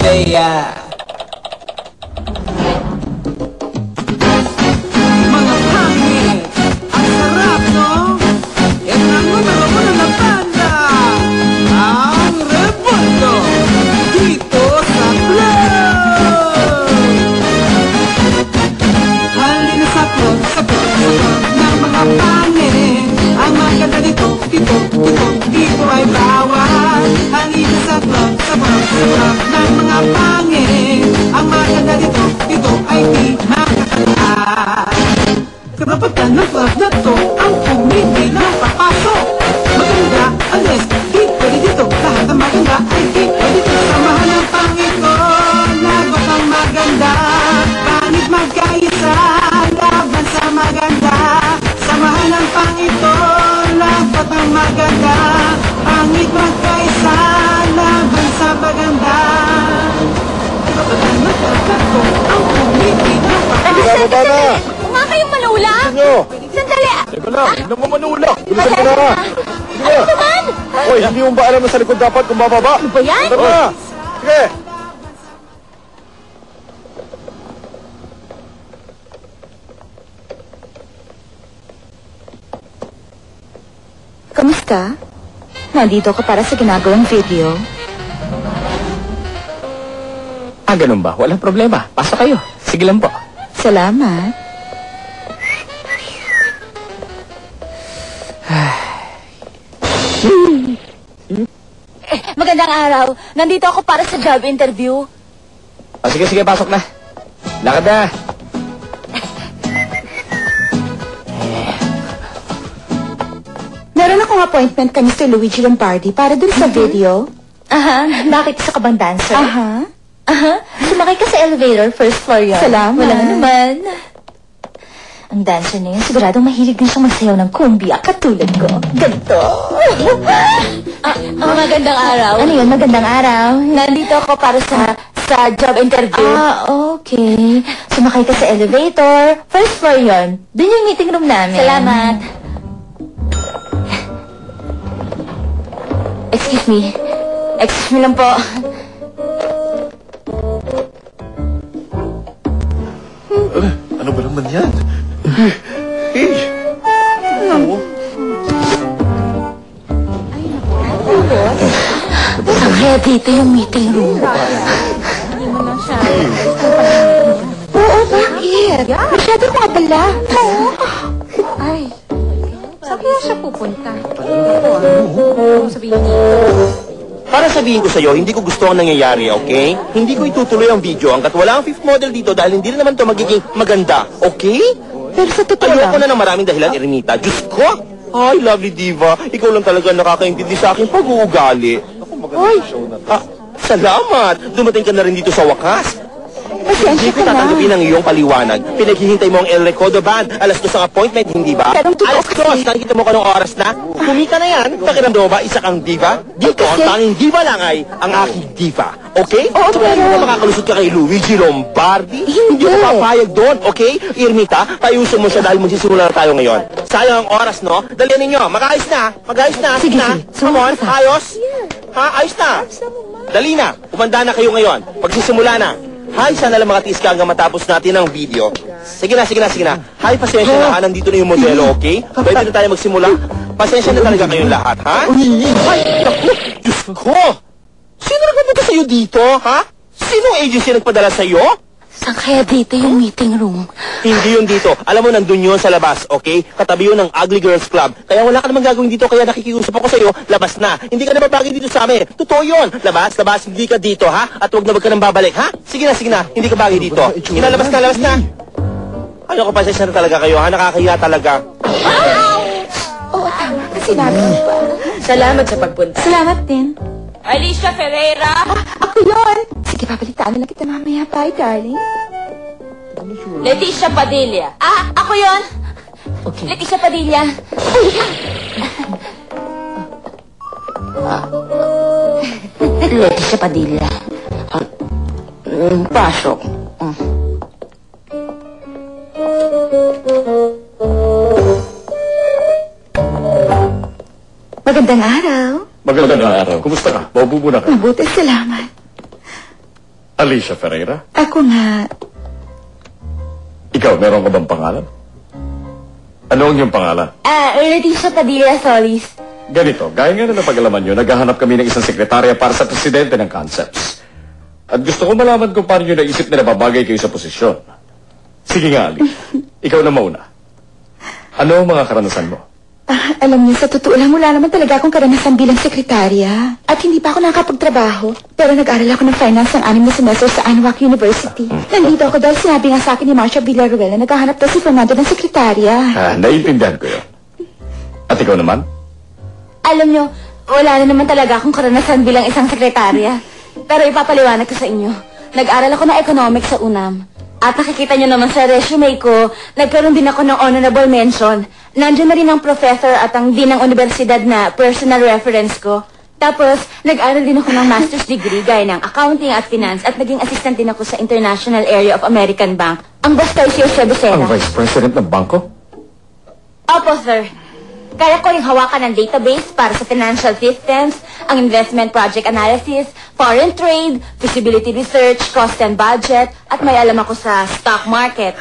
Bea. Mga hangin, ang sarap, no? Yan ang numero uno na banda, ang Revolto, dito sa Club! Halina sa club, sa club ng mga pangin. Ang maganda dito ay bawal. Halina sa club, sa club ng mga pangin. Ang maganda dito ay di makakataas. Karapatan ng club na to ang pumili ng papasok. Maganda, alis, di pwede dito. Lahat ng maganda ay di pwede dito. Samahan ng pangit ko, lagot ang maganda. Pangit magkaisa, laban sa maganda. Samahan ng pangit ko, lagot ang maganda. Pangit magkaisa, laban sa maganda. Karapatan ng club na to ang pumili ng papasok. Nga kayong manula? Ano? Sandali! Teka lang, hindi mo manula. Bilisan mo Ano na. Ano naman? Hoy, hindi mo ba alam na sa likod dapat kung bababa? Ano ba yan? Tara na. Sige. Kamusta? Nandito ka para sa ginagawang video. Ganun ba? Walang problema. Pasok kayo. Sige lang po. Salamat. Magandang araw. Nandito ako para sa job interview. Sige, pasok na. Lakad na. Meron akong appointment kay Mr. Luigi Lombardi para dun sa video. Aha. Bakit isa ka bang dancer? Aha. Sumakay ka sa elevator, first floor yun. Salamat. Walang naman. Ang dancer na yun, siguradong mahilig din siyang magsayaw ng kumbia, katulad ko. Ganito. Magandang araw. Ano yun, magandang araw? Nandito ako para sa job interview. Okay. Sumakay ka sa elevator, first floor yun. Dun yung meeting room namin. Salamat. Excuse me. Excuse me lang po. Ano ba naman yan? Hey! Saan kaya dito yung meeting room? Oo, bakit? Masyado kong abala. Oo. Ay, saan kaya siya pupunta? Sabihin dito. Para sabihin ko sa'yo, hindi ko gusto ang nangyayari, okay? Hindi ko itutuloy ang video hanggat wala ang fifth model dito dahil hindi rin naman to magiging maganda, okay? Pero sa totoo Ayoko lang, na ng maraming dahilan, Ernita. Diyos ko! Ay, lovely diva. Ikaw lang talaga nakakaintindi sa akin pag-uugali. Ay, salamat! Dumating ka na rin dito sa wakas. pasensya Hindi ko ka na. tatanggapin ang iyong paliwanag. Pinaghihintay mo ang El Recodo Band. Alas 2 ang appointment, hindi ba? Pero totoo Alas 2, nakikita mo kanong oras na? Kumita na yan. Pakiramdam mo ba, isa kang diva? Dito, ang tanging diva lang ay ang aking diva. Okay? Oo, So, kung pero- hindi mo makakalusot ka kay Luigi Lombardi, Hindi. ako papayag doon, okay? Irmita, payusin mo siya dahil magsisimula na tayo ngayon. Sayang ang oras, no? Dalian ninyo. Mag-ayos na. Sige, na. sige. Come on, Sumama ka. ayos. Ha, ayos na. Dali na. Umanda na kayo ngayon. Pagsisimula na. Hay, sana lang makatiis ka hanggang matapos natin ang video. Sige na. Hay, pasensya na ha. Nandito na yung modelo, okay? Pwede na tayo magsimula. Pasensya na talaga kayong lahat, ha? Ay, naku, Diyos ko! Sino nagpapunta sa'yo dito, ha? Sinong agency nagpadala sa'yo? Saan kaya dito yung meeting room? Hindi yun dito. Alam mo, nandun yun sa labas, okay? Katabi yun ng Ugly Girls Club. Kaya wala ka namang gagawin dito, kaya nakikiusap ako sa'yo, labas na. Hindi ka na babagay dito sa amin. Totoo yun. Labas, hindi ka dito, ha? At wag na babalik, ha? Sige na. Hindi ka bagay dito. Labas na. Ayoko, pasensya na talaga kayo, ha? Nakakahiya talaga. Oo, tama. Sinabi mo pa. Salamat sa pagpunta. Salamat din. Alicia Ferreira! Ako yun. Sige, babalitaan na lang kita mamaya. Bye, darling. Leticia Padilla. Ako yun. Okay. Leticia Padilla. Leticia Padilla. Pasok. Magandang araw. Magandang araw. Kumusta ka? Mabubunan ka. Mabuti, salamat. Alicia Ferreira? Ako nga. Ikaw, meron ka bang pangalan? Ano ang iyong pangalan? Leticia Padilla Solis. Ganito, gaya nga na napag-alaman nyo, naghahanap kami ng isang sekretarya para sa presidente ng Concepts. At gusto ko malaman kung paano nyo naisip na nababagay kayo sa posisyon. Sige nga, Ali. Ikaw na mauna. Ano ang mga karanasan mo? Alam niyo, sa totoo lang, wala naman talaga akong karanasan bilang sekretarya. At hindi pa ako nakakapagtrabaho. Pero nag-aral ako ng finance ng 6 na semester sa Anuak University. Nandito ako dahil sinabi nga sa akin ni Marcia Villaruel na naghahanap daw si Fernando ng sekretarya. Naiintindihan ko yun. At ikaw naman? Alam nyo, wala na naman talaga akong karanasan bilang isang sekretarya. Pero ipapaliwanag ko sa inyo. Nag-aral ako ng economics sa UNAM. At nakikita nyo naman sa resume ko, nagkaroon din ako ng honorable mention. Nandiyan na rin ang professor at ang dean ng universidad na personal reference ko. Tapos, nag-aral din ako ng master's degree gaya ng accounting at finance at naging assistant din ako sa International Area of American Bank. Ang boss ko si Jose Becera. Ang vice president ng bangko? Opo, sir. Kaya ko rin hawakan ng database para sa financial systems, ang investment project analysis, foreign trade, feasibility research, cost and budget, at may alam ako sa stock market.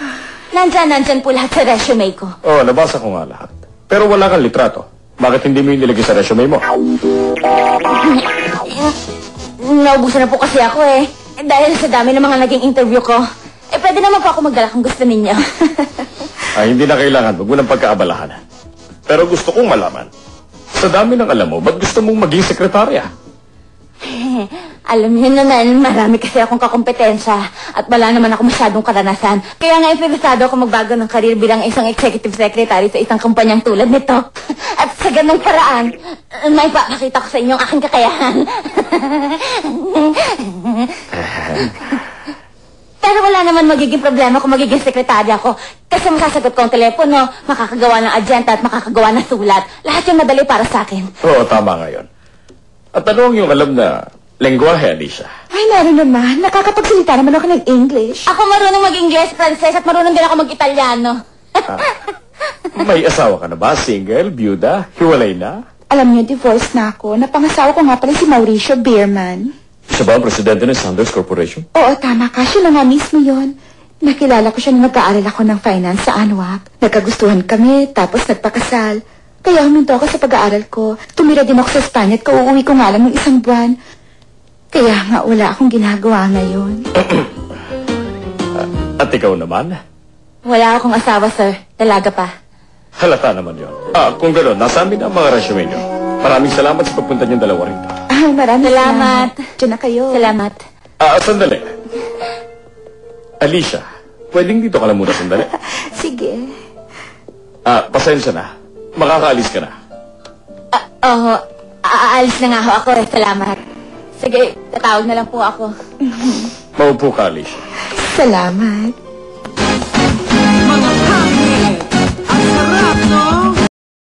Nandyan po lahat sa resume ko. Oo, nabasa ko nga lahat. Pero wala kang litrato. Bakit hindi mo yung nilagay sa resume mo? Naubusan na po kasi ako eh. Dahil sa dami ng mga naging interview ko. Pwede naman po ako magdala kung gusto ninyo. Hindi na kailangan. Huwag mo ng pagkaabalahan. Pero gusto kong malaman, sa dami ng alam mo, ba't gusto mong maging sekretarya? Alam niyo naman, marami kasi akong kakompetensya at wala naman ako masyadong karanasan. Kaya nga interesado ako magbago ng karir bilang isang executive secretary sa isang kumpanyang tulad nito. At sa ganung paraan, may papakita ko sa inyo ang aking kakayahan. Pero wala naman magiging problema kung magiging sekretarya ko. Kasi masasagot ko ang telepono, makakagawa ng agenda at makakagawa ng sulat. Lahat yung madali para sa akin. Oo, tama nga yun. At ano ang iyong alam na lengguwahe, Alicia? Ay, meron naman. Nakakapagsalita naman ako ng English. Ako marunong mag-Ingles, Frances, at marunong din ako mag-Italiano. May asawa ka na ba? Single? Byuda? Hiwalay na? Alam niyo, divorce na ako. Napangasawa ko nga pala si Mauricio Bierman. Siya ba ang presidente ng Sanders Corporation? Oo, tama ka. Siya na nga mismo yun. Nakilala ko siya nung nag-aaral ako ng finance sa Anuak. Nagkagustuhan kami, tapos nagpakasal. Kaya huminto ako sa pag-aaral ko. Tumira din ako sa Espanya at kauuwi ko nga lang ng 1 buwan. Kaya nga wala akong ginagawa ngayon. At ikaw naman? Wala akong asawa, sir. Dalaga pa. Halata naman yun. Kung gano'n, nasa amin ang mga resume nyo. Maraming salamat sa pagpunta niyong dalawa rito. Maraming Salamat. Diyan na kayo. Salamat. Sandali. Alicia, pwedeng dito ka lang muna sandali? Sige. Pasensya na. Makakaalis ka na. Oo. Aalis na nga ho ako. Salamat. Sige, tatawag na lang po ako. Maupo ka, Alicia. Salamat.